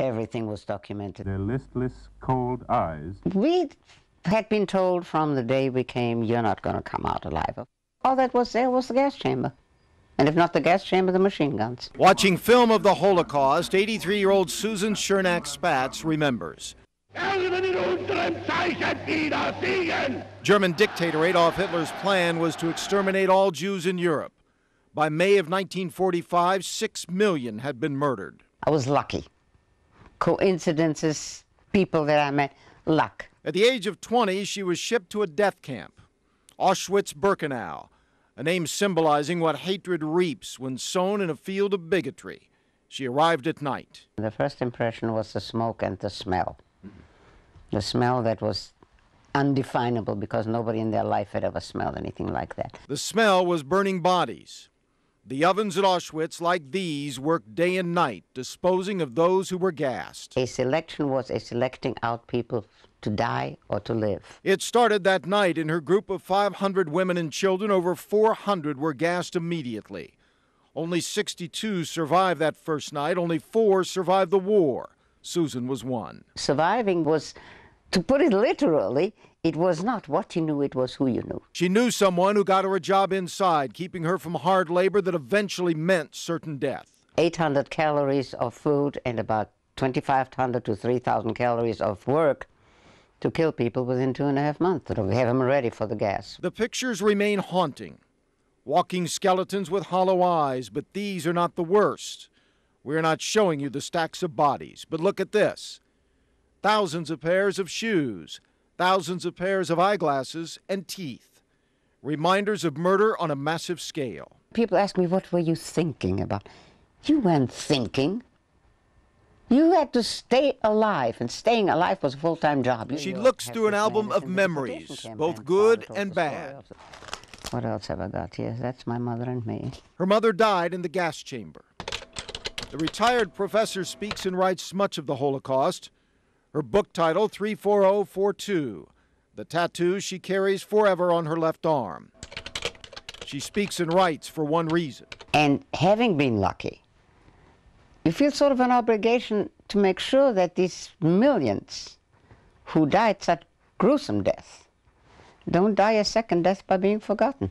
Everything was documented. Their listless, cold eyes. We had been told from the day we came, you're not going to come out alive. All that was there was the gas chamber. And if not the gas chamber, the machine guns. Watching film of the Holocaust, 83-year-old Susan Chernak-Spatz remembers. German dictator Adolf Hitler's plan was to exterminate all Jews in Europe. By May of 1945, 6 million had been murdered. I was lucky. Coincidences, people that I met, luck. At the age of 20, she was shipped to a death camp, Auschwitz-Birkenau, a name symbolizing what hatred reaps when sown in a field of bigotry. She arrived at night. The first impression was the smoke and the smell. The smell that was undefinable because nobody in their life had ever smelled anything like that. The smell was burning bodies. The ovens at Auschwitz, like these, worked day and night, disposing of those who were gassed. A selection was a selecting out people to die or to live. It started that night. In her group of 500 women and children, over 400 were gassed immediately. Only 62 survived that first night. Only 4 survived the war. Susan was one. Surviving was, to put it literally, it was not what you knew, it was who you knew. She knew someone who got her a job inside, keeping her from hard labor that eventually meant certain death. 800 calories of food and about 2,500 to 3,000 calories of work to kill people within 2.5 months. We have them ready for the gas. The pictures remain haunting. Walking skeletons with hollow eyes, but these are not the worst. We're not showing you the stacks of bodies, but look at this. Thousands of pairs of shoes, thousands of pairs of eyeglasses and teeth. Reminders of murder on a massive scale. People ask me, what were you thinking about? You weren't thinking. You had to stay alive, and staying alive was a full-time job. She looks through an album of memories, both good and bad. What else have I got? Yes, that's my mother and me. Her mother died in the gas chamber. The retired professor speaks and writes much of the Holocaust. Her book title, 34042, the tattoo she carries forever on her left arm. She speaks and writes for one reason. And having been lucky, you feel sort of an obligation to make sure that these millions who died such gruesome death don't die a second death by being forgotten.